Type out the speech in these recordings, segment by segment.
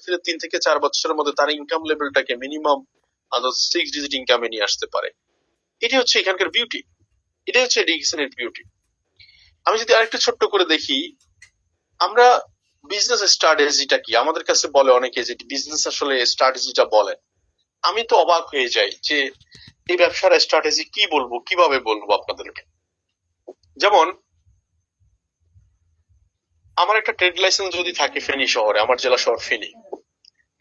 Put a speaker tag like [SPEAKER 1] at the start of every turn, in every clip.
[SPEAKER 1] 3 থেকে 4 বছরের মধ্যে তার ইনকাম লেভেলটাকে মিনিমাম 6 ডিজিট ইনকামে নিয়ে আসতে পারে। এটি হচ্ছে এখানকার বিউটি, এটাই হচ্ছে এডুকেশনের বিউটি। আমি যদি আরেকটু ছোট্ট করে দেখি, আমরা বিজনেস স্ট্র্যাটেজিটা কি, আমাদের কাছে বলে অনেকে যে বিজনেস আসলে স্ট্র্যাটেজিটা বলেন। আমি তো অবাক হয়ে যাই যে এই ব্যবসার স্ট্র্যাটেজি কি বলবো, কিভাবে বলবো আপনাদেরকে। যেমন আমার একটা ট্রেড লাইসেন্স যদি থাকে ফেনী শহরে, আমার জেলা শহর ফেনী,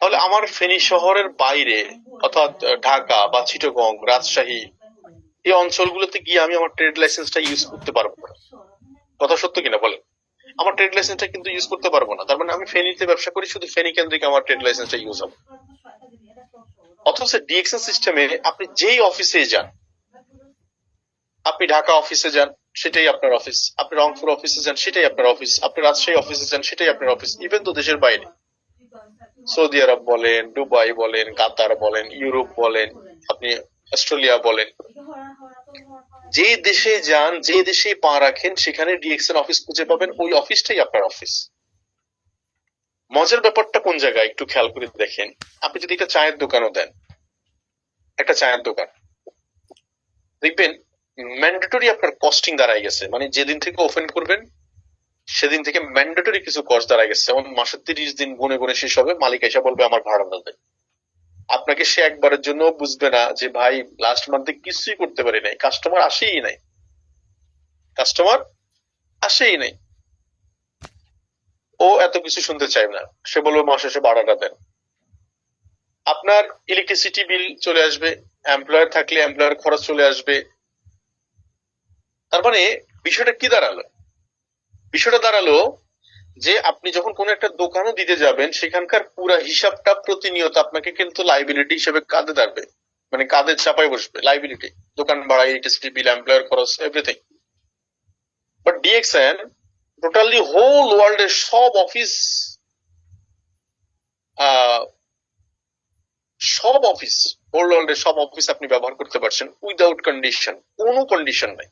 [SPEAKER 1] তাহলে আমার ফেনী শহরের বাইরে অর্থাৎ ঢাকা বা চিটাগং, রাজশাহী, এই অঞ্চলগুলোতে গিয়ে আমি আমার ট্রেড লাইসেন্সটা ইউজ করতে পারবো না। কথা সত্য কিনা বলেন? আমার ট্রেড লাইসেন্সটা কিন্তু ইউজ করতে পারবো না। তার মানে আমি ফেনীতে ব্যবসা করি, শুধু ফেনী কেন্দ্রিক আমার ট্রেড লাইসেন্সটা ইউজ হবে। অথচ ডিএক্সএন সিস্টেমে আপনি যেই অফিসে যান, আপনি ঢাকা অফিসে যান সেটাই আপনার অফিস, আপনি রংপুর অফিসে যান সেটাই আপনার অফিস, আপনি রাজশাহী অফিসে যান সেটাই আপনার অফিস। ইভেন তো দেশের বাইরে সৌদি আরব বলেন, দুবাই বলেন, কাতার বলেন, ইউরোপ বলেন, আপনি অস্ট্রেলিয়া বলেন, যে দেশে যান, যে দেশে পা রাখেন, সেখানে ডিএক্সএন অফিস খুঁজে পাবেন, ওই অফিসটাই আপনার অফিস। মজার ব্যাপারটা কোন জায়গায় একটু খেয়াল করে দেখেন। আপনি যদি একটা চায়ের দোকানও দেন, একটা চায়ের দোকান দেখবেন ম্যান্ডেটরি আপনার কস্টিং দাঁড়ায় গেছে, মানে যেদিন থেকে ওপেন করবেন সেদিন থেকে ম্যান্ডেটরি কিছু কস্ট দাঁড়ায় গেছে। যেমন মাসের 30 দিন গুনে গুনে শেষ হবে, মালিক এসে বলবে আমার ভাড়া না দেয়। আপনাকে সে একবারের জন্য বুঝবে না যে ভাই লাস্ট মান্থে কিছুই করতে পারি নাই, কাস্টমার আসেই নাই, কাস্টমার আসেই নাই, ও এত কিছু শুনতে চাইবে না, সে বলবে মাস শেষে ভাড়াটা দেন। আপনার ইলেকট্রিসিটি বিল চলে আসবে, এমপ্লয়ার থাকলে এমপ্লয়ার খরচ চলে আসবে। তার মানে বিষয়টা কি দাঁড়ালো? বিষয়টা দাঁড়ালো যে আপনি যখন কোনো একটা দোকানও দিতে যাবেন, সেখানকার পুরা হিসাবটা প্রতিনিয়ত আপনাকে কিন্তু লাইবিলিটি হিসেবে কাঁধে দাঁড়াবে, মানে কাঁধে চাপায় বসবে লাইবিলিটি, দোকান ভাড়া, ইলেকট্রিসিটি বিল, এমপ্লয়ার খরচ, everything. But DXN totally whole ওয়ার্ল্ডের সব অফিস, সব অফিস, হোল ওয়ার্ল্ডের সব অফিস আপনি ব্যবহার করতে পারছেন উইদাউট কন্ডিশন, কোনো কন্ডিশন নাই।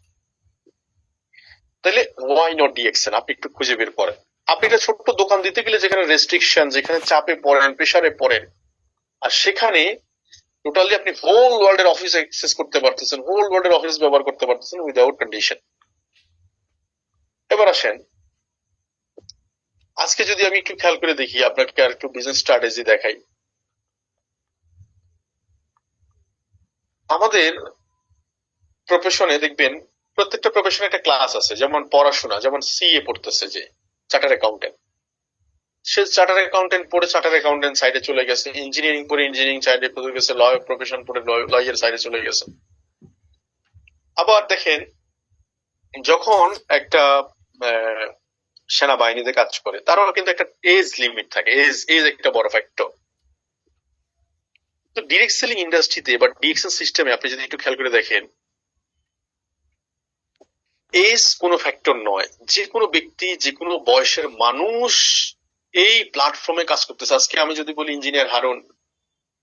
[SPEAKER 1] তাহলে ওয়াই নট ডিএক্সএন? আপনি একটু খুঁজে বের করেন। আপনি একটা ছোট্ট দোকান দিতে গেলে যেখানে রেস্ট্রিকশন, যেখানে চাপে পড়েন, প্রেসারে পড়েন, আর সেখানে টোটালি আপনি হোল ওয়ার্ল্ডের অফিস অ্যাক্সেস করতে পারতেছেন, হোল ওয়ার্ল্ডের অফিস ব্যবহার করতে পারতেছেন উইদাউট কন্ডিশন। এবার আসেন, আজকে যদি আমি একটু খেয়াল করে দেখি, আপনাকে আর একটু বিজনেস স্ট্র্যাটেজি দেখাই। আমাদের প্রফেশনে দেখবেন প্রত্যেকটা প্রফেশনে একটা ক্লাস আছে, যেমন পড়াশোনা, যেমন সিএ পড়তেছে, যে চার্টার অ্যাকাউন্টেন্ট, সে চার্টার অ্যাকাউন্টেন্ট পড়ে চার্টার অ্যাকাউন্টেন্ট সাইডে চলে গেছে, ইঞ্জিনিয়ারিং পড়ে ইঞ্জিনিয়ারিং সাইডে চলে গেছে, ল প্রফেশন পড়ে লয়ের সাইডে চলে গেছে। আবার দেখেন যখন একটা সেনাবাহিনীতে কাজ করে, তারও কিন্তু একটা এজ লিমিট থাকে, এজ একটা বড় ফ্যাক্টর। তো ডিরেক্ট সেলিং ইন্ডাস্ট্রিতে বা ডিএক্সএন সিস্টেমে আপনি যদি একটু খেয়াল করে দেখেন, এজ কোনো ফ্যাক্টর নয়। যে কোনো ব্যক্তি, যে কোনো বয়সের মানুষ এই প্ল্যাটফর্মে কাজ করতেছে। আজকে আমি যদি বলি ইঞ্জিনিয়ার হারুন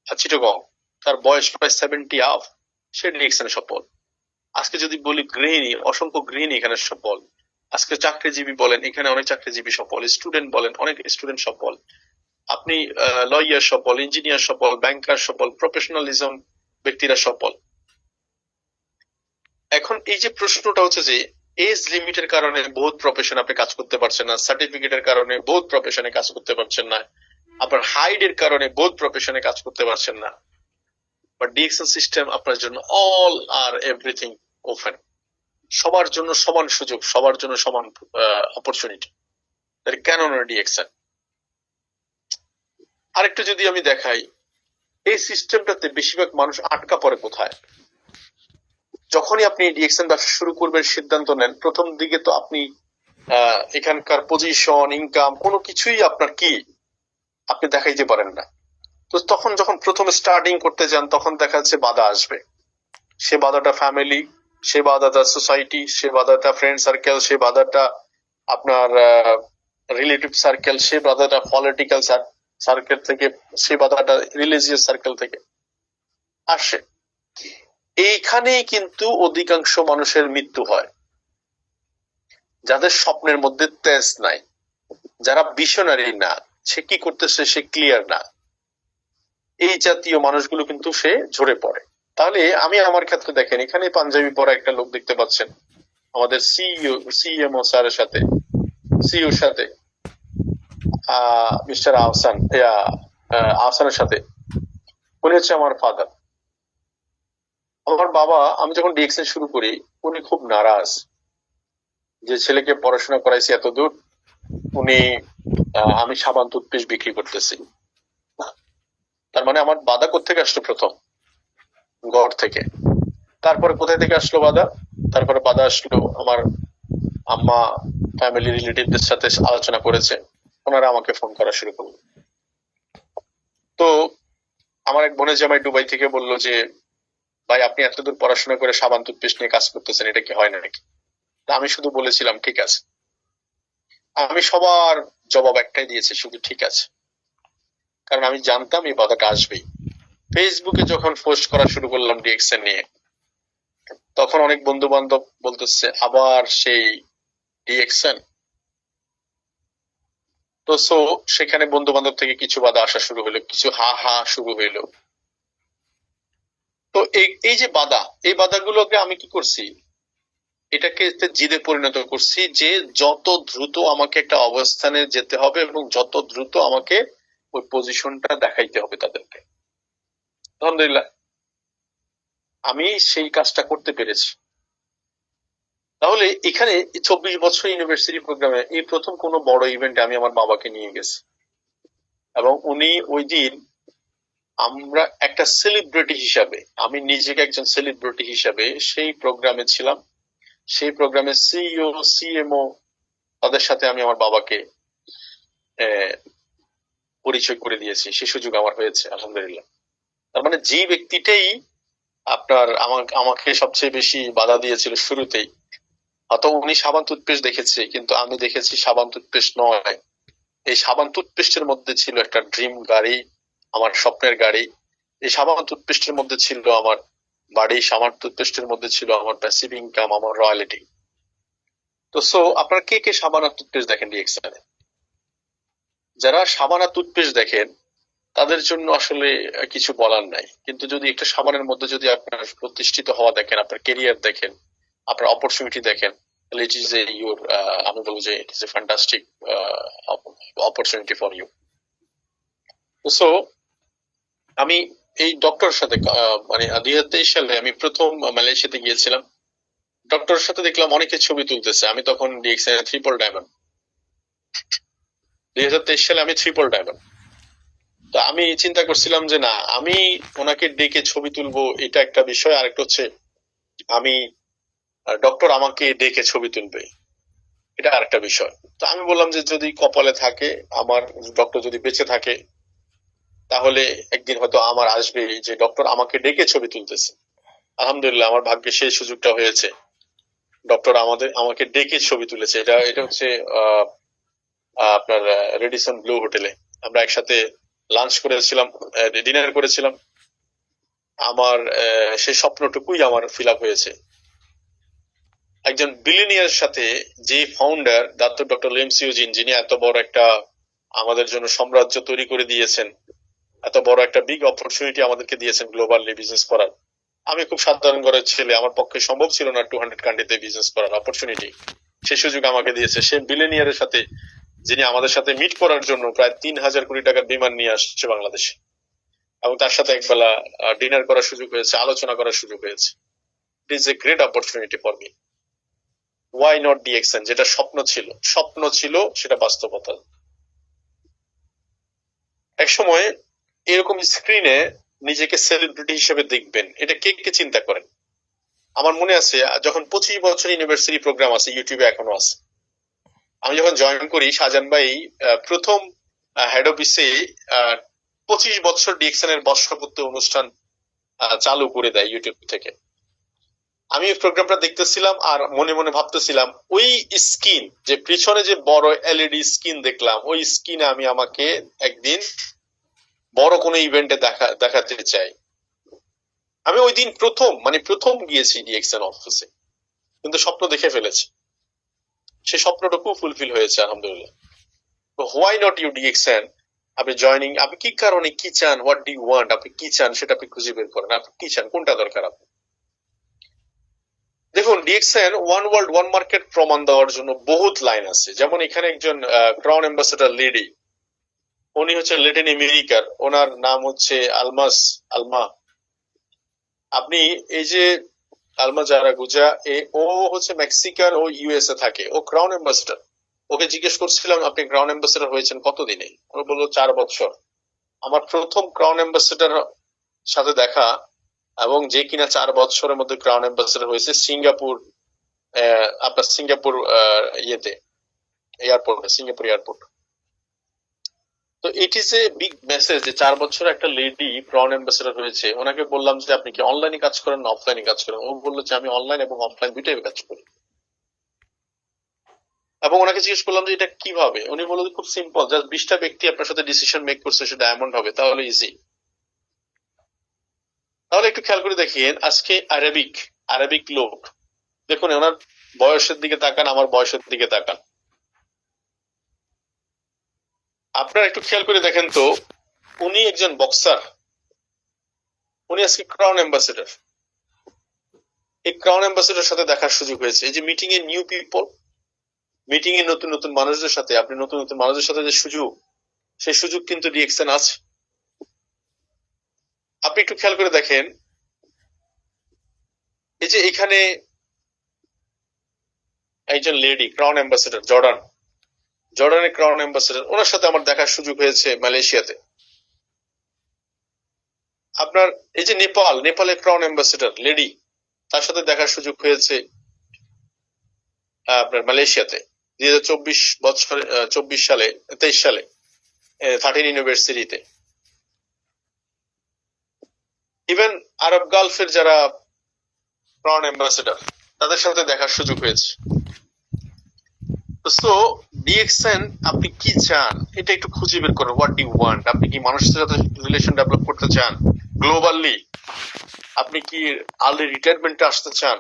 [SPEAKER 1] চিটাগং, তার বয়স প্রায় 70 আপ, সে ডিরেকশনে সফল। আজকে যদি বলি গৃহিণী, অসংখ্য গৃহিণী এখানে সফল। আজকে চাকরিজীবী বলেন, এখানে অনেক চাকরিজীবী সফল। স্টুডেন্ট বলেন, অনেক স্টুডেন্ট সফল। আপনি লয়ার সফল, ইঞ্জিনিয়ার সফল, ব্যাংকার সফল, প্রফেশনালিজম ব্যক্তিরা সফল। এখন এই যে প্রশ্নটা হচ্ছে যে এজ লিমিটের কারণে বহুত প্রফেশন আপনি কাজ করতে পারছেন না, সার্টিফিকেটের কারণে বহুত প্রফেশনে কাজ করতে পারছেন না, আপনার হাইডের কারণে বহুত প্রফেশনে কাজ করতে পারছেন না। বাট ডিএক্সএন সিস্টেম আপনার জন্য অল আর এভরিথিং ওপেন, সবার জন্য সমান সুযোগ, সবার জন্য সমান অপরচুনিটি। কেন না ডিএক্সএন? আরেকটু যদি আমি দেখাই, এই সিস্টেমটাতে বেশিরভাগ মানুষ আটকা পড়ে কোথায়? যখনই আপনি ডিএক্সএন ব্যবসা শুরু করবেন সিদ্ধান্ত নেন, প্রথম দিকে তো আপনি এখানকার পজিশন, ইনকাম কোনো কিছুই আপনার কি আপনি দেখাইতে পারেন না। তো তখন যখন প্রথম স্টার্টিং করতে যান, তখন দেখা যাচ্ছে বাধা আসবে। সে বাধাটা ফ্যামিলি, সে বাধাটা সোসাইটি, সে বাধাটা ফ্রেন্ড সার্কেল, সে বাধাটা আপনার রিলেটিভ সার্কেল, সে বাধাটা পলিটিক্যাল সার্কেল থেকে, সে বাধাটা রিলিজিয়াস সার্কেল থেকে আসে। এইখানেই কিন্তু অধিকাংশ মানুষের মৃত্যু হয়, যাদের স্বপ্নের মধ্যে তেজ নাই, যারা ভিশনারি না, সে কি করতেছে সে ক্লিয়ার না, এই জাতীয় মানুষগুলো কিন্তু সে ঝরে পড়ে। তাহলে আমি আমার ক্ষেত্রে দেখেন, এখানে পাঞ্জাবি পরা একটা লোক দেখতে পাচ্ছেন আমাদের সিএমও স্যারের সাথে, সিইওর সাথে, মিস্টার আহসানের সাথে। উনি হচ্ছে আমার ফাদার। আমার বাবা, আমি যখন ডিএক্সএন শুরু করি উনি খুব নারাজ যে ছেলেকে পড়াশোনা করাইছি এত দূর, উনি আমি সাবান টুথপেস্ট বিক্রি করতেছি। তার মানে আমার বাধা কোত্থেকে আসলো? প্রথম ঘর থেকে। তারপরে কোথায় থেকে আসলো বাধা? তারপরে বাধা আসলো আমার আম্মা ফ্যামিলি রিলেটিভদের সাথে আলোচনা করেছে, ওনারা আমাকে ফোন করা শুরু করলো। তো আমার এক বোনের জামাই দুবাই থেকে বললো যে ভাই আপনি এতদূর পড়াশোনা করে সাবান টুথপেস্ট নিয়ে কাজ করতেছেন, এটা কি হয় না নাকি? আমি শুধু বলেছিলাম ঠিক আছে। আমি সবার জবাব একটাই দিয়েছি, শুধু ঠিক আছে। কারণ আমি জানতাম এই বাধাটা আসবেই। ফেসবুকে যখন পোস্ট করা শুরু করলাম ডিএক্সএন নিয়ে, তখন অনেক বন্ধু বান্ধব বলতেছে আবার সেই ডিএক্সএন। তো সেখানে বন্ধু বান্ধব থেকে কিছু বাধা আসা শুরু হলো, কিছু হা হা শুরু হইলো। তো এই যে বাধা, এই বাধাগুলোকে আমি কি করছি, এটাকে জিদে পরিণত করছি যে যত দ্রুত আমাকে একটা অবস্থানে যেতে হবে এবং যত দ্রুত আমাকে ওই পজিশনটা দেখাইতে হবে তাদেরকে। আলহামদুলিল্লাহ আমি সেই কাজটা করতে পেরেছি। তাহলে এখানে 24 বছর ইউনিভার্সিটি প্রোগ্রামে এই প্রথম কোনো বড় ইভেন্টে আমি আমার বাবাকে নিয়ে গেছি, এবং উনি ওই দিন, আমরা একটা সেলিব্রিটি হিসাবে, আমি নিজেকে একজন সেলিব্রিটি হিসাবে সেই প্রোগ্রামে ছিলাম। সেই প্রোগ্রামে সিইও সিএমও তাদের সাথে আমি আমার বাবাকে পরিচয় করে দিয়েছি, সে সুযোগ আমার হয়েছে আলহামদুলিল্লাহ। তার মানে যে ব্যক্তিটাই আপনার আমাকে সবচেয়ে বেশি বাধা দিয়েছিল শুরুতেই, হয়তো উনি সাবান টুথপেস্ট দেখেছে কিন্তু আমি দেখেছি সাবান টুথপেস্ট নয়, এই সাবান টুথপেস্টের মধ্যে ছিল একটা ড্রিম গাড়ি, আমার স্বপ্নের গাড়ি। এই সাবান টুথপেস্টের মধ্যে ছিল আমার বাড়ি, সাবান টুথপেস্টের মধ্যে ছিল আমার প্যাসিভ ইনকাম, আমার রয়্যালিটি। তো আপনারা কে কে সাবান আর টুথপেস্ট দেখেন ডিএক্সএন? যারা সাবান আর টুথপেস্ট দেখেন তাদের জন্য আসলে কিছু বলার নাই, কিন্তু যদি একটা সাবানের মধ্যে যদি আপনার প্রতিষ্ঠিত হওয়া দেখেন, আপনার কেরিয়ার দেখেন, আপনার অপরচুনিটি দেখেন, তাহলে ইট ইজ এ ইউর, আমি বলবো যে it is a fantastic opportunity for you. So আমি এই ডক্টরের সাথে মানে 2023 সালে আমি প্রথম মালয়েশিয়াতে গিয়েছিলাম। ডক্টরের সাথে দেখলাম অনেকে ছবি তুলতেছে, আমি তখন ডিএক্সএন ট্রিপল ডায়মন্ড, 2023 সালে আমি ট্রিপল ডায়মন্ড। তো আমি চিন্তা করছিলাম যে না, আমি ওনাকে ডেকে ছবি তুলবো এটা একটা বিষয়, আরেকটা হচ্ছে আমি ডক্টর আমাকে ডেকে ছবি তুলবে এটা আরেকটা বিষয়। তো আমি বললাম যে যদি কপালে থাকে, আমার ডক্টর যদি বেঁচে থাকে, তাহলে একদিন হয়তো আমার আসবে যে ডক্টর আমাকে ডেকে ছবি তুলতেছে। আলহামদুলিল্লাহ আমার ভাগ্যে সেই সুযোগটা হয়েছে, ডক্টর আমাকে ডেকে ছবি তুলেছে। এটা হচ্ছে আপনার রেডিসন ব্লু হোটেলে আমরা একসাথে লাঞ্চ করেছিলাম, ডিনার করেছিলাম। আমার সেই স্বপ্নটুকুই আমার ফিল আপ হয়েছে। একজন বিলিনিয়ার সাথে, যে ফাউন্ডার ডক্টর লেম সিউজিন, যিনি এত বড় একটা আমাদের জন্য সাম্রাজ্য তৈরি করে দিয়েছেন, এত বড় একটা বিগ অপরচুনিটি আমাদেরকে দিয়েছেন গ্লোবালি বিজনেস করার। আমি খুব সাধারণ ঘরের ছেলে, আমার পক্ষে সম্ভব ছিল না 200 কান্ট্রিতে বিজনেস করার অপরচুনিটি, সে সুযোগ আমাকে দিয়েছে। সে বিলিনিয়ারের সাথে, যিনি আমাদের সাথে মিট করার জন্য প্রায় 3,000 কোটি টাকার বিমান নিয়ে আসছে বাংলাদেশে, এবং তার সাথে একবেলা ডিনার করার সুযোগ হয়েছে, আলোচনা করার সুযোগ হয়েছে। It is a great opportunity for me. Why not DXN? যেটা স্বপ্ন ছিল সেটা বাস্তবতা। এক সময় এরকম স্ক্রিনে নিজেকে সেলিব্রিটি হিসেবে দেখবেন, এটা কে কে চিন্তা করেন? আমার মনে আছে যখন 25 বছর ইউনিভার্সিটি প্রোগ্রাম আছে, ইউটিউবে এখনো আছে, আমি যখন জয়েন করি শাহজাহান ভাই প্রথম হেড অফিসে 25 বছর ডিএক্সএন এর বর্ষপূর্তি অনুষ্ঠান চালু করে দেয় ইউটিউব থেকে। আমি প্রোগ্রামটা দেখতেছিলাম আর মনে মনে ভাবতেছিলাম, ওই স্ক্রিন, যে পিছনে যে বড় এলইডি স্ক্রিন দেখলাম, ওই স্ক্রিনে আমি আমাকে একদিন বড় কোনো ইভেন্টে দেখাতে চাই। আমি ওই দিন প্রথম গিয়েছি ডিএক্সএন অফিসে, কিন্তু স্বপ্ন দেখে ফেলেছি। সে স্বপ্নটুকু ফুলফিল হয়েছে আলহামদুলিল্লাহ। হোয়াই নট ইউ ডিএক্সএন, আপনি জয়নিং, আপনি কি কারণে কি চান, হোয়াট ডু ইউ ওয়ান্ট, আপনি কি চান সেটা আপনি খুঁজে বের করেন, আপনি কি চান, কোনটা দরকার আপনার। দেখুন DXN one world one market প্রমাণ দেওয়ার জন্য বহুত লাইন আছে। যেমন এখানে একজন ক্রাউন অ্যাম্বাসেডর লেডি, উনি হচ্ছে ল্যাটিন আমেরিকার, ওনার নাম হচ্ছে আলমা। আপনি এই যে আলমা জারাগুজা, ও হচ্ছে মেক্সিকান, ও ইউএসএ থাকে, ও ক্রাউন অ্যাম্বাসেডর। ওকে জিজ্ঞেস করছিলাম আপনি ক্রাউন অ্যাম্বাসেডর হয়েছেন কতদিনে, ও বললো 4 বছর। আমার প্রথম ক্রাউন অ্যাম্বাসেডর সাথে দেখা, এবং যে কিনা 4 বছরের মধ্যে ক্রাউন অ্যাম্বাসেডর হয়েছে সিঙ্গাপুর, আপনার সিঙ্গাপুর ইয়েতে এয়ারপোর্টে, সিঙ্গাপুর এয়ারপোর্ট। তো ইট ইজ এ বিগ মেসেজ যে 4 বছর একটা লেডি ক্রাউন অ্যাম্বাসেডর হয়েছে। ওনাকে বললাম যে আপনি কি অনলাইনে কাজ করেন না অফলাইনে কাজ করেন, ও বললো যে আমি অনলাইন এবং অফলাইন দুইটাই কাজ করি। এবং ওনাকে জিজ্ঞেস করলাম যে এটা কিভাবে, উনি বললো খুব সিম্পল, জাস্ট 20টা ব্যক্তি আপনার সাথে ডিসিশন মেক করছে সেটা এমন হবে, তাহলে ইজি। তাহলে একটু খেয়াল করে দেখেন, আজকে আরবিক লোক, দেখুন ওনার বয়সের দিকে তাকান, আমার বয়সের দিকে তাকান, আপনারা একটু খেয়াল করে দেখেন তো, উনি একজন বক্সার, উনি আজকে ক্রাউন অ্যাম্বাসেডর। এই ক্রাউন অ্যাম্বাসেডর সাথে দেখার সুযোগ হয়েছে, এই যে মিটিং এ নিউ পিপল, মিটিং এ নতুন নতুন মানুষদের সাথে, আপনি নতুন নতুন মানুষদের সাথে যে সুযোগ, সেই সুযোগ কিন্তু ডিএক্সএন আছে। আপনি একটু খেয়াল করে দেখেন, এই যে এখানে একজন লেডি ক্রাউন অ্যাম্বাসেডর, জর্ডানের ক্রাউন অ্যাম্বাসেডর, ওনার সাথে আমার দেখার সুযোগ হয়েছে মালয়েশিয়াতে। আপনার এই যে নেপালের ক্রাউন অ্যাম্বাসেডর লেডি, তার সাথে দেখার সুযোগ হয়েছে আপনার মালয়েশিয়াতে 2024 সালে 23 সালে 13 ইউনিভার্সিটিতে। ইভেন আরব গালফের যারা ক্রাউন অ্যাম্বাসেডর, তাদের সাথে দেখার সুযোগ হয়েছে। সো ডিএক্সএন আপনি কি চান এটা একটু খুঁজে বের করেন, হোয়াট ডু ইউ ওয়ান্ট। আপনি কি মানুষের সাথে রিলেশন ডেভেলপ করতে চান গ্লোবালি, আপনি কি আর্লি রিটায়ারমেন্টে আসতে চান,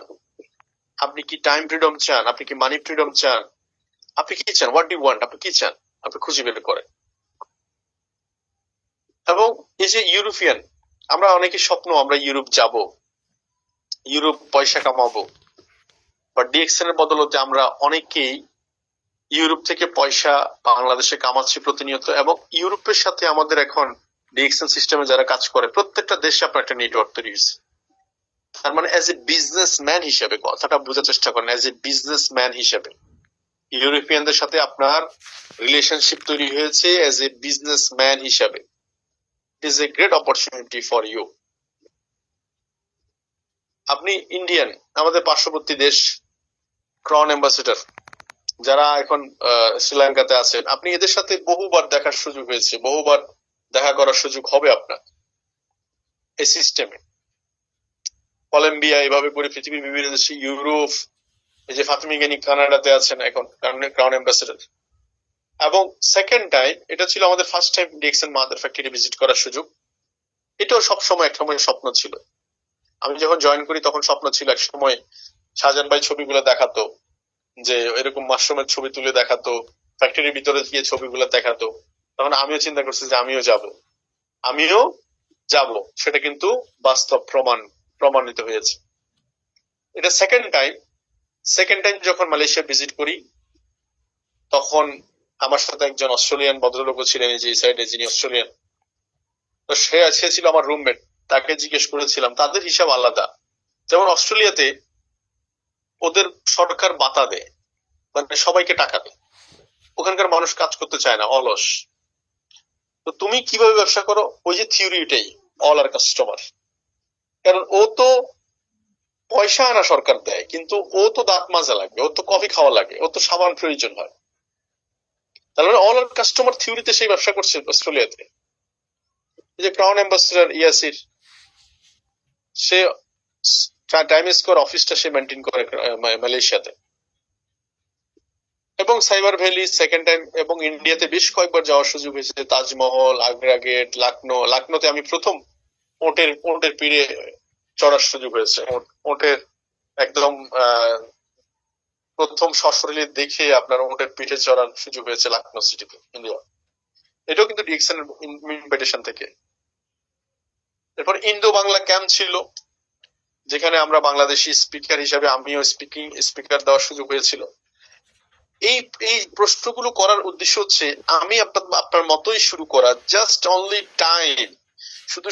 [SPEAKER 1] আপনি কি টাইম ফ্রিডম চান, আপনি কি মানি ফ্রিডম চান, আপনি কি চান, হোয়াট ডু ইউ ওয়ান্ট, আপনি কি চান, আপনি খুঁজে বের করেন। এবং এই যে ইউরোপিয়ান, আমরা অনেকে স্বপ্ন আমরা ইউরোপ যাব, ইউরোপ পয়সা কামাবো, বাট ডিএক্সএন এর বদলতে আমরা অনেকেই ইউরোপ থেকে পয়সা বাংলাদেশে কামাচ্ছি প্রতিনিয়ত। এবং ইউরোপের সাথে আমাদের এখন ডিএক্সএন সিস্টেমে যারা কাজ করে, প্রত্যেকটা দেশে আপনার একটা নেটওয়ার্ক তৈরি হয়েছে। তার মানে অ্যাজ এ বিজনেসম্যান হিসেবে, কথাটা বোঝার চেষ্টা করেন, অ্যাজ এ বিজনেসম্যান হিসেবে ইউরোপিয়ানদের সাথে আপনার রিলেশনশিপ তৈরি হয়েছে অ্যাজ এ বিজনেসম্যান হিসেবে। It is a great opportunity for you. আপনি ইন্ডিয়ান, আমাদের পার্শ্ববর্তী দেশ, ক্রাউন অ্যাম্বাসেডর যারা এখন শ্রীলঙ্কাতে আছেন, আপনি এদের সাথে বহুবার দেখার সুযোগ হয়েছে, বহুবার দেখা করার সুযোগ হবে আপনার এই সিস্টেমে। কলম্বিয়া, এভাবে করে পৃথিবীর বিভিন্ন দেশে, ইউরোপ, এই যে ফাতিমি গানি কানাডাতে আছেন এখন ক্রাউন অ্যাম্বাসেডর। এবং সেকেন্ড টাইম, এটা ছিল আমাদের first time DXN mother factory visit করার সুযোগ। এটাও সবসময় এক সময় স্বপ্ন ছিল। আমি যখন জয়েন করি তখন স্বপ্ন ছিল, এক সময় শাহজাহান ভাই ছবিগুলো দেখাতো, যে এরকম মাশরুমের ছবি তুলে দেখাতো, ফ্যাক্টরির ভিতরে গিয়ে ছবিগুলো দেখাতো, তখন আমিও চিন্তা করছি যে আমিও যাব। সেটা কিন্তু বাস্তব প্রমাণিত হয়েছে। এটা সেকেন্ড টাইম যখন মালয়েশিয়া ভিজিট করি, তখন আমার সাথে একজন অস্ট্রেলিয়ান ভদ্রলোকও ছিলেন, যে সাইডে যিনি অস্ট্রেলিয়ান, তো সে ছিল আমার রুমমেট। তাকে জিজ্ঞেস করেছিলাম, তাদের হিসাব আলাদা। যেমন অস্ট্রেলিয়াতে ওদের সরকার বাতা দেয়, মানে সবাইকে টাকা দেয়, ওখানকার মানুষ কাজ করতে চায় না, অলস। তো তুমি কিভাবে ব্যবসা করো, ওই যে থিওরিটাই, অল আর কাস্টমার। কারণ ও তো পয়সা আনা সরকার দেয়, কিন্তু ও তো দাঁত মাজা লাগে, ও তো কফি খাওয়া লাগে, ও তো সাবান প্রয়োজন হয়। তাহলে অল আর কাস্টমার থিওরিতে সেই ব্যবসা করছে অস্ট্রেলিয়াতে। এই যে ক্রাউন অ্যাম্বাসেডর ইয়াসির, সে টাইম স্কোয়ার অফিসটা সে মেনটেন করে মালয়েশিয়াতে। এবং সাইবার ভ্যালি সেকেন্ড টাইম, এবং ইন্ডিয়াতে বেশ কয়েকবার যাওয়ার সুযোগ হয়েছে, তাজমহল, আগ্রা গেট, লাকনোতে আমি প্রথম ওটের পিড়ে চড়ার সুযোগ হয়েছে, ওটের একদম প্রথম সশরীরে দেখে আপনার উটের পিঠে চড়ার সুযোগ হয়েছে লখনৌ সিটিতে, ইন্ডিয়া। এটাও কিন্তু ডিএক্সএন ইনভিটেশন থেকে। এরপর ইন্দো বাংলা ক্যাম্প ছিল, যেখানে আমরা বাংলাদেশি স্পিকার হিসাবে আমিও স্পিকার দেওয়ার সুযোগ হয়েছিল। এই এই প্রশ্নগুলো করার উদ্দেশ্য হচ্ছে আমি আপনার মতোই শুরু করা, জাস্ট অনলি টাইম, শুধু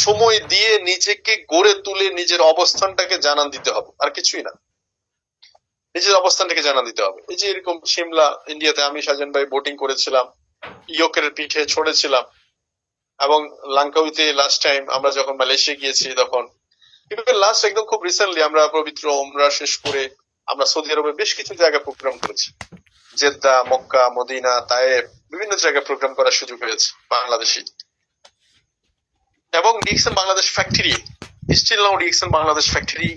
[SPEAKER 1] সময় দিয়ে নিজেকে গড়ে তুলে নিজের অবস্থানটাকে জানান দিতে হবে, আর কিছুই না। নিজের অবস্থানটাকে জানান দিতে হবে। এই যে এরকম সিমলা ইন্ডিয়াতে আমি সাজান ভাই বোটিং করেছিলাম, ইয়কের পিঠে ছড়েছিলাম, এবং লাঙ্কাউইতে লাস্ট টাইম আমরা যখন মালয়েশিয়া গিয়েছি তখন, লাস্ট একদম খুব রিসেন্টলি আমরা পবিত্র ওমরা শেষ করে আমরা সৌদি আরবে বেশ কিছু জায়গায় প্রোগ্রাম করেছি, জেদ্দা, মক্কা, মদিনা, তায়েফ, বিভিন্ন জায়গায় প্রোগ্রাম করার সুযোগ হয়েছে বাংলাদেশি। এবং DXN Bangladesh factory, still now DXN Bangladesh factory,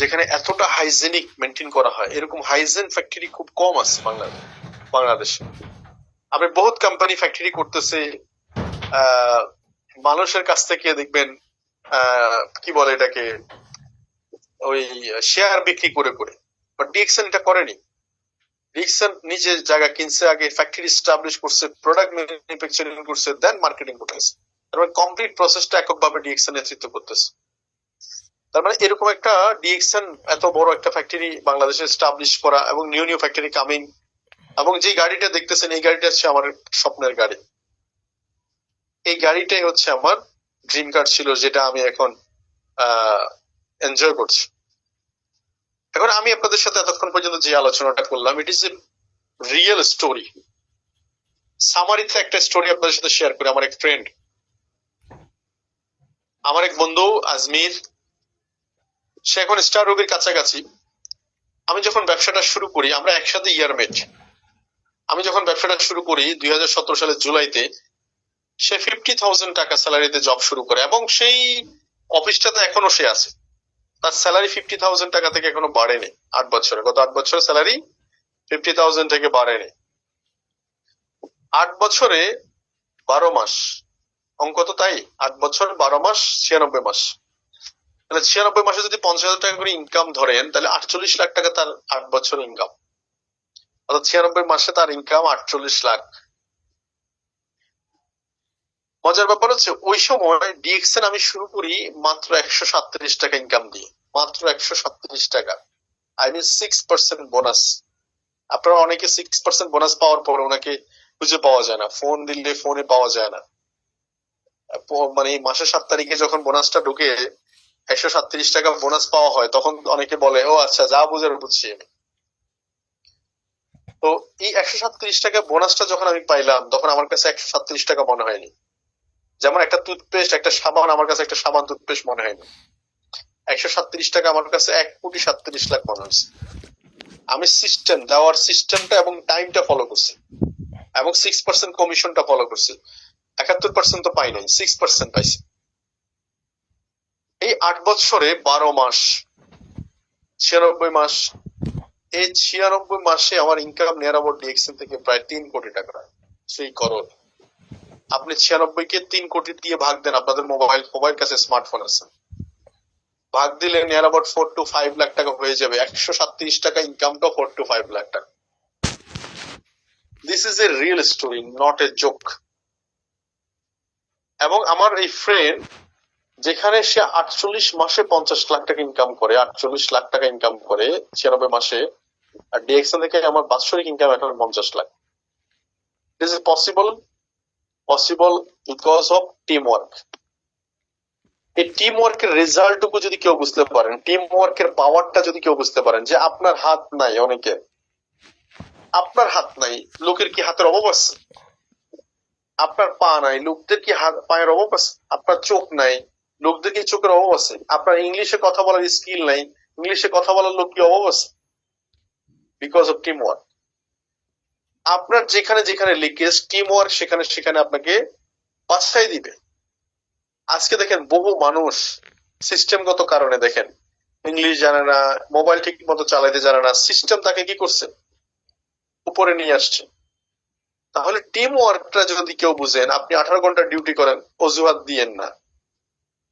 [SPEAKER 1] যেখানে এতটা হাইজেনিক মেনটেন করা হয়, এরকম হাইজেন ফ্যাক্টরি খুব কম আছে বাংলাদেশে। আপনি বহুত কোম্পানি ফ্যাক্টরি করতেছে মানুষের কাছ থেকে, দেখবেন কি বলে এটাকে, ওই শেয়ার বিক্রি করে করে। বাট ডিএক্সএন এটা করেনি। ডিএক্সএন নিজের জায়গা কিনছে, আগে ফ্যাক্টরি এস্টাবলিশ করছে, প্রোডাক্ট ম্যানুফ্যাকচারিং করছে, দেন মার্কেটিং করতেছে। তারপরে কমপ্লিট প্রসেসটা এককভাবে ডিএক্সএন নেতৃত্ব করতেছে। তার মানে এরকম একটা ডিএক্সএন এত বড় একটা ফ্যাক্টরি বাংলাদেশে এস্টাবলিশ করা, এবং নিউ ফ্যাক্টরি কামিং, এবং যে গাড়িটা দেখতেছেন এই গাড়িটা হচ্ছে আমার স্বপ্নের গাড়ি। এই গাড়িটাই হচ্ছে আমার ড্রিম কার ছিল, যেটা আমি এখন এনজয় করছি। এখন আমি আপনাদের সাথে এতক্ষণ পর্যন্ত যে আলোচনাটা করলাম, it is a real story. সামারিতে একটা স্টোরি আপনাদের সাথে শেয়ার করি। আমার এক ফ্রেন্ড, আমার এক বন্ধু আজমির, সে এখন স্টার রবির কাছাকাছি। আমি যখন ব্যবসাটা শুরু করি, আমরা একসাথে ইয়ারমেট। আমি যখন ব্যবসাটা শুরু করি 2017 সালের জুলাইতে, সে 50,000 টাকা স্যালারিতে জব শুরু করে, এবং সেই অফিসটাতে এখনো সে আছে। তার স্যালারি 50,000 টাকা থেকে এখনো বাড়েনি 8 বছরে। গত 8 বছরের স্যালারি 50,000 থেকে বাড়েনি। 8 বছরে 12 মাস, অঙ্ক তো তাই, 8 বছর 12 মাস 96 মাস। তাহলে 96 মাসে যদি 50,000 টাকা করে ইনকাম ধরেন, তাহলে 48 লাখ টাকা তার 8 বছর ইনকাম। অর্থাৎ 96 মাসে তার ইনকাম 48 লাখ। মজার ব্যাপার হচ্ছে ওই সময় ডিএক্সএন আমি শুরু করি মাত্র 137 টাকা ইনকাম দিয়ে, মাত্র 137 টাকা। I mean 6% bonus. আপনারা অনেকে 6% বোনাস পাওয়ার পর ওনাকে খুঁজে পাওয়া যায় না, ফোন দিলে ফোনে পাওয়া যায় না। মানে মাসের 7 তারিখে যখন বোনাসটা ঢুকে 137 টাকা বোনাস পাওয়া হয়, তখন অনেকে বলে ও আচ্ছা, যা বুঝার বুঝছি আমি। তো এই 137 টাকা বোনাসটা যখন আমি পাইলাম, তখন আমার কাছে 137 টাকা মনে হয়নি। যেমন একটা টুথপেস্ট, একটা সাবান আমার কাছে একটা সাবান টুথপেস্ট মনে হয়নি। 137 টাকা আমার কাছে 1,37,00,000 মনে হয়েছে। আমি সিস্টেম দেওয়ার সিস্টেমটা এবং টাইমটা ফলো করছি, এবং 6% কমিশনটা ফলো করছি। 71% তো পাই নাই, 6% পাইছি। এই 8 বছরে 12 মাস, 96 মাস, এই 96 মাসে আমার ইনকাম নিয়ার অ্যাবাউট ডিএক্সএন থেকে প্রায় 3 কোটি টাকা। সেই করোড়। আপনি 96 কে 3 কোটি দিয়ে ভাগ দেন, আপনাদের মোবাইল কাছে স্মার্টফোন আছে, ভাগ দিলে নিয়ার অ্যাবাউট 4 to 5 লাখ টাকা হয়ে যাবে। 137 টাকা ইনকামটা 4 to 5 লাখ টাকা। This is a real story, not a joke. এবং আমার এই ফ্রেন্ড, যেখানে সে 48 মাসে 50 লাখ টাকা ইনকাম করে, 48 লাখ টাকা ইনকাম করে 96 মাসে, আর ডিএক্সএন থেকে আমার বাৎসরিক ইনকাম এখন 50 lakh. This is possible because of team work. এই টিম ওয়ার্কের রেজাল্টটুকু যদি কেউ বুঝতে পারেন, টিম ওয়ার্কের পাওয়ারটা যদি কেউ বুঝতে পারেন, যে আপনার হাত নাই, অনেকের আপনার হাত নাই, লোকের কি হাতের অভাব আছে? আপনার পা নাই, লোকদের কি পায়ের অভাব আছে? আপনার চোখ নাই, লোকদের কি চোখের অভাব আছে? আপনার ইংলিশে কথা বলার স্কিল নাই, ইংলিশে কথা বলার লোক কি অভাব আছে? Because of team work. আপনার যেখানে যেখানে লিকেজ, টিম ওয়ার্ক সেখানে সেখানে আপনাকে বাছাই দিবে। আজকে দেখেন বহু মানুষ সিস্টেমগত কারণে, দেখেন ইংলিশ জানে না, মোবাইল ঠিক মতো চালাইতে জানে না, সিস্টেম তাকে কি করছে, উপরে নিয়ে আসছে। তাহলে টিম ওয়ার্কটা যদি কেউ বুঝেন, আপনি 18 ঘন্টা ডিউটি করেন, অজুহাত দিয়েন না,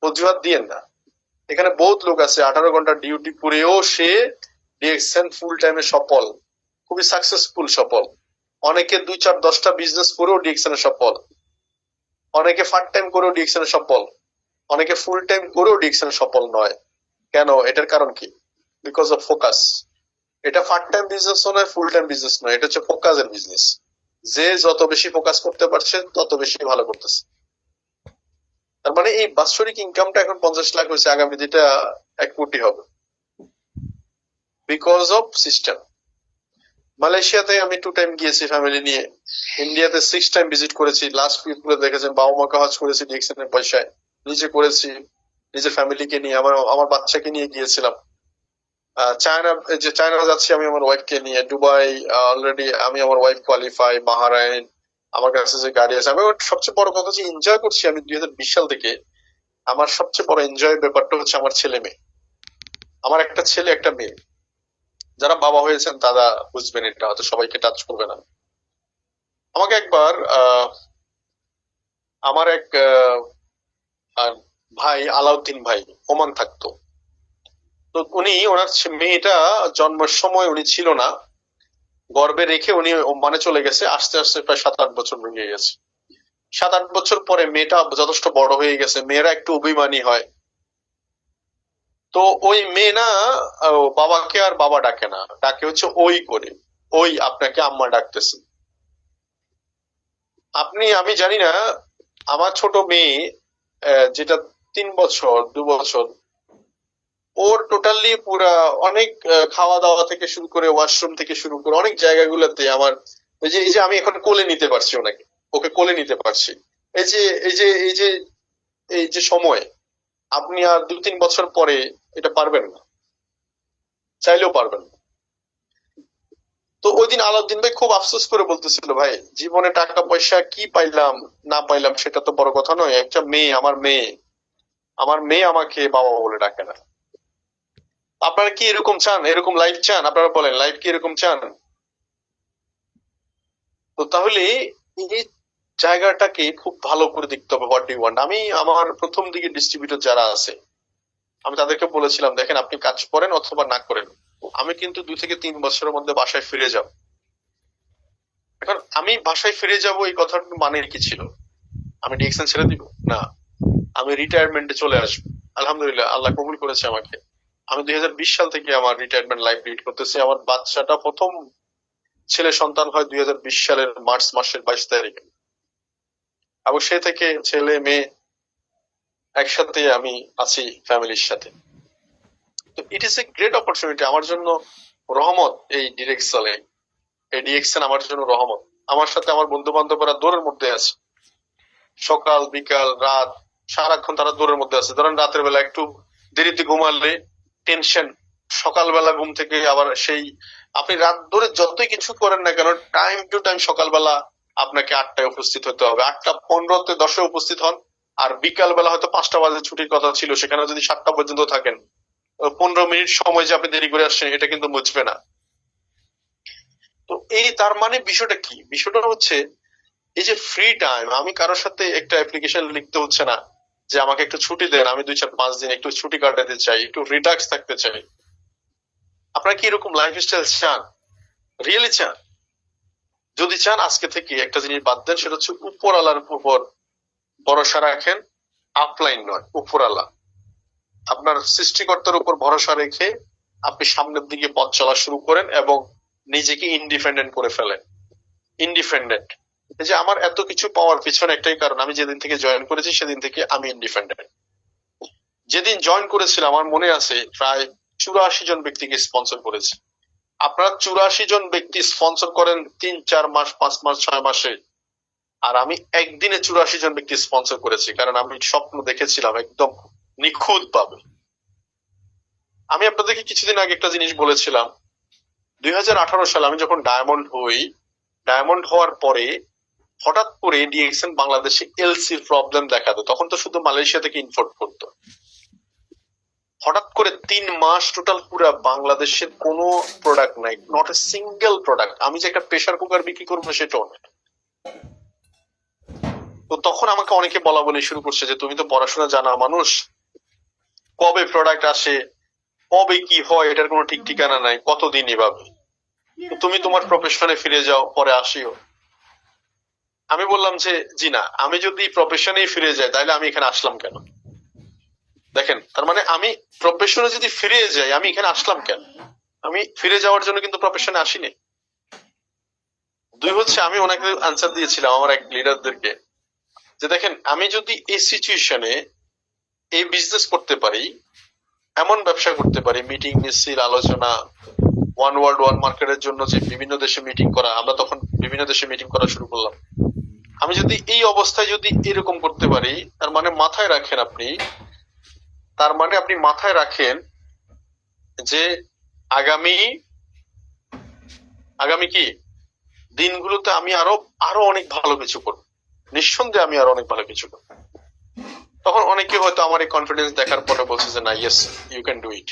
[SPEAKER 1] অজুহাত দিয়েন না। এখানে বহুত লোক আছে 18 ঘন্টা ডিউটি করেও সে ডিএক্সএন ফুল টাইমে সফল, খুবই সাকসেসফুল সফল। অনেকে 2, 4, 10টা বিজনেস করেও ডিএক্সএন এ সফল, অনেকে পার্ট টাইম করেও ডিএক্সএন এ সফল, অনেকে ফুল টাইম করেও ডিএক্সএন এ সফল নয়। কেন? এটার কারণ কি? Because of focus. এটা পার্ট টাইম বিজনেস নয়, ফুল টাইম বিজনেস নয়, এটা হচ্ছে ফোকাসের বিজনেস। যে যত বেশি ফোকাস করতে পারছে তত বেশি ভালো করতেছে। তার মানে এই বাৎসরিক ইনকামটা এখন 50 লাখ হয়েছে, আগামী যেটা 1 কোটি হবে, বিকজ অফ সিস্টেম। মালয়েশিয়াতে আমি 2 টাইম গিয়েছি ফ্যামিলি নিয়ে, ইন্ডিয়াতে 6 টাইম ভিজিট করেছি। লাস্ট উইক দেখেছেন বাবা মাকে হজ করেছি ডিএক্সএন এর পয়সায়, নিজে করেছি, নিজের ফ্যামিলিকে নিয়ে, আমার আমার বাচ্চাকে নিয়ে গিয়েছিলাম। চায়না, যে চায়না যাচ্ছি আমি আমার ওয়াইফকে নিয়ে। দুবাই অলরেডি আমি আমার ওয়াইফ কোয়ালিফাই, বাহরাইন, আমার কাছে যে গাড়ি আছে। আমি সবচেয়ে বড় কথা হচ্ছে এনজয় করছি আমি 2020 সাল থেকে। আমার সবচেয়ে বড় এনজয় ব্যাপারটা হচ্ছে আমার ছেলে মেয়ে। আমার একটা ছেলে একটা মেয়ে। যারা বাবা হয়েছেন তারা বুঝবেন, এটা হয়তো সবাইকে টাচ করবে না। আমাকে একবার আমার এক ভাই, আলাউদ্দিন ভাই, ওমান থাকতো। তো উনি ওনার মেয়েটা জন্মের সময় উনি ছিল না, গর্ভে রেখে উনি ওমানে চলে গেছে। আস্তে আস্তে প্রায় 7-8 বছর ভেঙে গেছে। 7-8 বছর পরে মেয়েটা যথেষ্ট বড় হয়ে গেছে। মেয়েরা একটু অভিমানী হয়। তো ওই মেয়ে না বাবাকে আর বাবা ডাকে না, ডাকে হচ্ছে ওই করে, ওই আপনাকে আম্মা ডাকতেছে। আমি জানি না, আমার ছোট মেয়ে যেটা 3 বছর 2 বছর, ওর টোটালি পুরা অনেক খাওয়া দাওয়া থেকে শুরু করে ওয়াশরুম থেকে শুরু করে অনেক জায়গাগুলোতে আমার এই যে আমি এখন কোলে নিতে পারছি ওনাকে, ওকে কোলে নিতে পারছি। এই যে এই যে এই যে এই যে সময়, আপনি আর 2-3 বছর পরে এটা পারবেন না, চাইলেও পারবেন না। তো ওই দিন আলাউদ্দিন ভাই খুব আফসোস করে বলতেছিল, ভাই জীবনে টাকা পয়সা কি পাইলাম না পাইলাম সেটা তো বড় কথা নয়, একটা মেয়ে, আমার মেয়ে আমাকে বাবা বলে ডাকে না। আপনারা কি এরকম চান? এরকম লাইফ চান? আপনারা বলেন, লাইফ কি এরকম চান? তো তাহলে এই জায়গাটাকে খুব ভালো করে দেখতে হবে, হোয়াট ইউ ওয়ান্ট। আমি আমার প্রথম দিকে ডিস্ট্রিবিউটর যারা আছে, আমি তাদেরকে বলেছিলাম, দেখেন আপনি কাজ করেন অথবা না করেন, আমি কিন্তু 2 থেকে 3 বছরের মধ্যে বাসায় ফিরে যাব। এখন আমি বাসায় ফিরে যাব এই কথার মানে কি ছিল? আমি ডিএক্সএন ছেড়ে দিব? না, আমি রিটায়ারমেন্টে চলে আসবো। আলহামদুলিল্লাহ, আল্লাহ কবুল করেছে আমাকে। আমি 2020 সাল থেকে আমার রিটায়ারমেন্ট লাইফ লিড করতেছি। আমার বাচ্চাটা প্রথম ছেলে সন্তান হয় 2020 সালের মার্চ মাসের 22 তারিখে। এবং সে থেকে ছেলে মেয়ে একসাথে আমি আছি ফ্যামিলির সাথে। তো ইট ইজ এ গ্রেট অপরচুনিটি আমার জন্য, রহমত। এই ডিএক্সএন আমার জন্য রহমত। আমার সাথে আমার বন্ধু বান্ধবরা দৌড়ের মধ্যে আছে, সকাল বিকাল রাত সারাক্ষণ তারা দৌড়ের মধ্যে আছে। ধরেন রাতের বেলা একটু দেরিতে ঘুমালে টেনশন, সকালবেলা ঘুম থেকে আবার সেই, আপনি রাত ধরে যতই কিছু করেন না কেন, টাইম টু টাইম সকালবেলা আপনাকে 8টায় উপস্থিত হতে হবে। 8টা 15-10 উপস্থিত হন। আর বিকাল বেলা হয়তো 5টা বাজে ছুটির কথা ছিল, সেখানে যদি 7টা পর্যন্ত থাকেন, 15 মিনিট সময় যে আপনি দেরি করে আসছেন এটা কিন্তু বুঝবে না। তো এই তার মানে বিষয়টা কি? বিষয়টা হচ্ছে এই যে ফ্রি টাইম, আমি কারোর সাথে একটা অ্যাপ্লিকেশন লিখতে হচ্ছে না যে আমাকে একটু ছুটি দেন, আমি 2-4-5 দিন একটু ছুটি কাটাতে চাই, একটু রিল্যাক্স থাকতে চাই। আপনারা কি এরকম লাইফস্টাইল চান? রিয়েলি চান? যদি চান আজকে থেকে একটা জিনিস বাদ দেন, সেটা হচ্ছে উপরওয়ালার উপর ভরসা রাখেন। আপলাইন নয়, উপরওয়ালা। আপনার সৃষ্টিকর্তার উপর ভরসা রেখে আপনি সামনের দিকে পথ চলা শুরু করেন এবং নিজেকে ইন্ডিপেন্ডেন্ট করে ফেলেন। ইন্ডিপেন্ডেন্ট, এই যে আমার এত কিছু পাওয়ার পিছনে একটাই কারণ, আমি যেদিন থেকে জয়েন করেছি সেদিন থেকে আমি ইন্ডিপেন্ডেন্ট। যেদিন জয়েন করেছিলাম আমার মনে আছে প্রায় 84 জন ব্যক্তিকে স্পন্সর করেছি। আপনারা 84 জন ব্যক্তি স্পন্সর করেন 3-4 মাস, 5 মাস, 6 মাসে, আর আমি একদিনে 84 জন ব্যক্তি স্পন্সর করেছি, কারণ আমি স্বপ্ন দেখেছিলাম একদম নিখুঁত ভাবে। আমি আপনাদেরকে কিছুদিন আগে একটা জিনিস বলেছিলাম, 2018 সালে আমি যখন ডায়মন্ড হই, ডায়মন্ড হওয়ার পরে হঠাৎ করে ডিএক্সএন বাংলাদেশে এলসি প্রবলেম দেখাতো। তখন তো শুধু মালয়েশিয়া থেকে ইম্পোর্ট করতো। হঠাৎ করে 3 মাস টোটাল পুরো বাংলাদেশের কোনো প্রোডাক্ট নাই, নট এ সিঙ্গেল প্রোডাক্ট। আমি যে একটা প্রেসার কুকার বিক্রি করবো সেটাও না। তো তখন আমাকে অনেকে বলা বলি শুরু করছে যে তুমি তো পড়াশোনা জানা মানুষ, কবে প্রোডাক্ট আসে, কবে কি হয় এটার কোনো ঠিক ঠিকানা নাই, কতদিন এভাবে। তুমি তোমার প্রফেশনে ফিরে যাও, পরে আসিও। আমি বললাম যে জি না, আমি যদি প্রফেশনে ফিরে যাই তাহলে আমি এখানে আসলাম কেন? দেখেন, তার মানে আমি প্রফেশনে যদি ফিরে যাই আমি এখানে আসলাম কেন? আমি ফিরে যাওয়ার জন্য কিন্তু প্রফেশনে আসিনি। দুই হচ্ছে, আমি ওনাকে আনসার দিয়েছিলাম আমার এক লিডারদেরকে, যে দেখেন আমি যদি এই সিচুয়েশনে এই বিজনেস করতে পারি, এমন ব্যবসা করতে পারি, মিটিং মিছিল আলোচনা, ওয়ান ওয়ার্ল্ড ওয়ান মার্কেটের জন্য যে বিভিন্ন দেশে মিটিং করা, আমরা তখন বিভিন্ন দেশে মিটিং করা শুরু করলাম। আমি যদি এই অবস্থায় যদি এরকম করতে পারি, তার মানে মাথায় রাখেন আপনি, তার মানে আপনি মাথায় রাখেন যে আগামী আগামী কি দিনগুলোতে আমি আরো আরো অনেক ভালো কিছু করব, নিঃসন্দেহে আমি আরো অনেক ভালো কিছু করব। তখন অনেকে হয়তো আমার এই কনফিডেন্স দেখার পরে বলছে যে না, yes you can do it.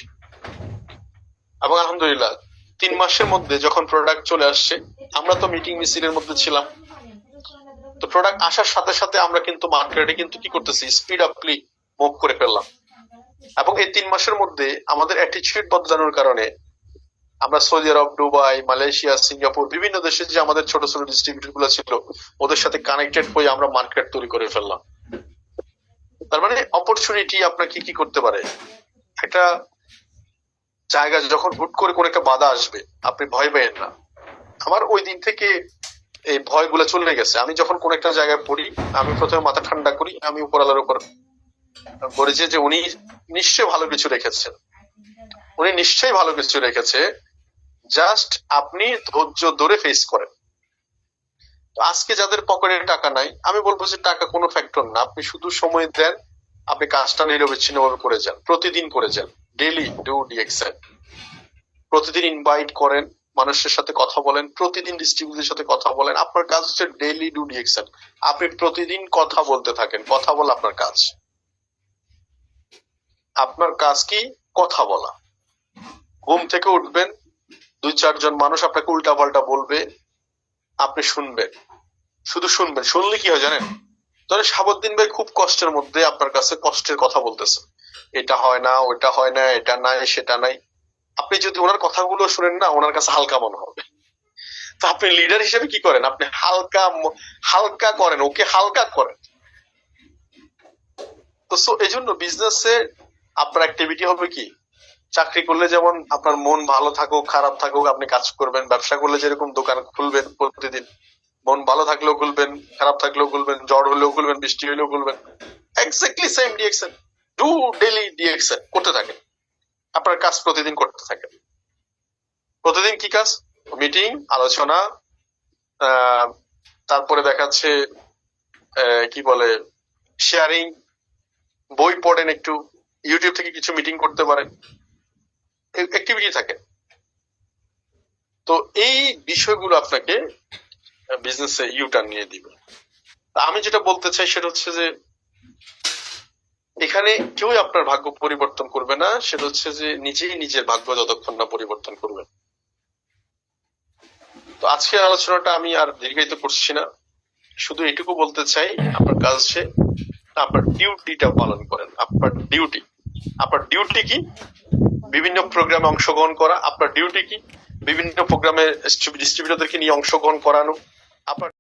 [SPEAKER 1] এবং আলহামদুলিল্লাহ 3 মাসের মধ্যে যখন প্রোডাক্ট চলে আসছে, আমরা তো মিটিং মিছিলের মধ্যে ছিলাম, তো প্রোডাক্ট আসার সাথে সাথে আমরা কিন্তু মার্কেটে কিন্তু কি করতেছি, স্পিড আপলি মুভ করে ফেললাম। এবং এই 3 মাসের মধ্যে আমাদের অ্যাটিটিউড বদলানোর কারণে আমরা সৌদি আরব, দুবাই, মালয়েশিয়া, সিঙ্গাপুর, বিভিন্ন দেশে যে আমাদের ছোট ছোট ডিস্ট্রিবিউটর গুলো ছিল, ওদের সাথে কানেক্টেড হয়ে আমরা মার্কেট তৈরি করে ফেললাম। তার মানে অপরচুনিটি আপনাকে কি করতে পারে, একটা জায়গা যখন হুট করে কোনো একটা বাধা আসবে, আপনি ভয় পেয়েন না। আমার ওই দিন থেকে এই ভয়গুলো চলে গেছে। আমি যখন কোন একটা জায়গায় পড়ি, আমি প্রথমে মাথা ঠান্ডা করি, আমি উপরওয়ালার উপর বলেছি যে উনি নিশ্চয়ই ভালো কিছু রেখেছেন, উনি নিশ্চয়ই ভালো কিছু রেখেছে, জাস্ট আপনি ধৈর্য ধরে ফেস করেন। তো আজকে যাদের পকেটে টাকা নাই, আমি বলবো যে টাকা কোনো ফ্যাক্টর না, আপনি শুধু সময় দেন, আপনি কাজটা নিরবিচ্ছিন্ন ভাবে করে যান, প্রতিদিন করে যান, ডেইলি ডু ডিএক্সএন, প্রতিদিন ইনভাইট করেন, মানুষের সাথে কথা বলেন, প্রতিদিন ডিস্ট্রিবিউটরের সাথে কথা বলেন। আপনার কাজ হচ্ছে ডেইলি ডু ডিএক্সএন, আপনি প্রতিদিন কথা বলতে থাকেন, কথা বলা আপনার কাজ। আপনার কাজ কি? কথা বলা। ঘুম থেকে উঠবেন, 2-4 জন মানুষ আপনাকে উল্টা পাল্টা বলবে, আপনি শুনবেন, শুধু শুনবেন। শুনলে কি হয় জানেন? ধরেন শাহাবুদ্দিন ভাই খুব কষ্টের মধ্যে আপনার কাছে কষ্টের কথা বলতেছে, এটা হয় না, ওইটা হয় না, এটা নাই, সেটা নাই। আপনি যদি ওনার কথাগুলো শুনেন না, ওনার কাছে হালকা মনে হবে। তো আপনি লিডার হিসেবে কি করেন, আপনি হালকা হালকা করেন, ওকে হালকা করেন। তো এই জন্য বিজনেসে আপনার অ্যাক্টিভিটি হবে কি, চাকরি করলে যেমন আপনার মন ভালো থাকুক খারাপ থাকুক আপনি কাজ করবেন, ব্যবসা করলে যেরকম দোকান খুলবেন প্রতিদিন, মন ভালো থাকলেও খুলবেন, খারাপ থাকলেও খুলবেন, ঝড় হলেও খুলবেন, বৃষ্টি হলেও খুলবেন, exactly same DXN, do daily DXN করতে থাকেন। আপনার কাজ প্রতিদিন করতে থাকেন। প্রতিদিন কি কাজ? মিটিং, আলোচনা, তারপরে দেখাচ্ছে কি বলে শেয়ারিং, বই পড়েন, একটু ইউটিউব থেকে কিছু মিটিং করতে পারেন, অ্যাক্টিভিটি থাকে। তো এই বিষয়গুলো আপনাকে বিজনেসে ইউটার্ন নিয়ে দিবে। আমি যেটা বলতে চাই সেটা হচ্ছে যে এখানে কেউই আপনার ভাগ্য পরিবর্তন করবে না, সেটা হচ্ছে যে নিজেই নিজের ভাগ্য যতক্ষণ না পরিবর্তন করবে। তো আজকের আলোচনাটা আমি আর দীর্ঘায়িত করছি না, শুধু এটুকু বলতে চাই, আপনার কাজ হচ্ছে আপনার ডিউটিটা পালন করেন। আপনার ডিউটি কি? বিভিন্ন প্রোগ্রামে অংশগ্রহণ করা। আপনার ডিউটি কি? বিভিন্ন প্রোগ্রামে ডিস্ট্রিবিউটরদেরকে নিয়ে অংশগ্রহণ করানো। আপনার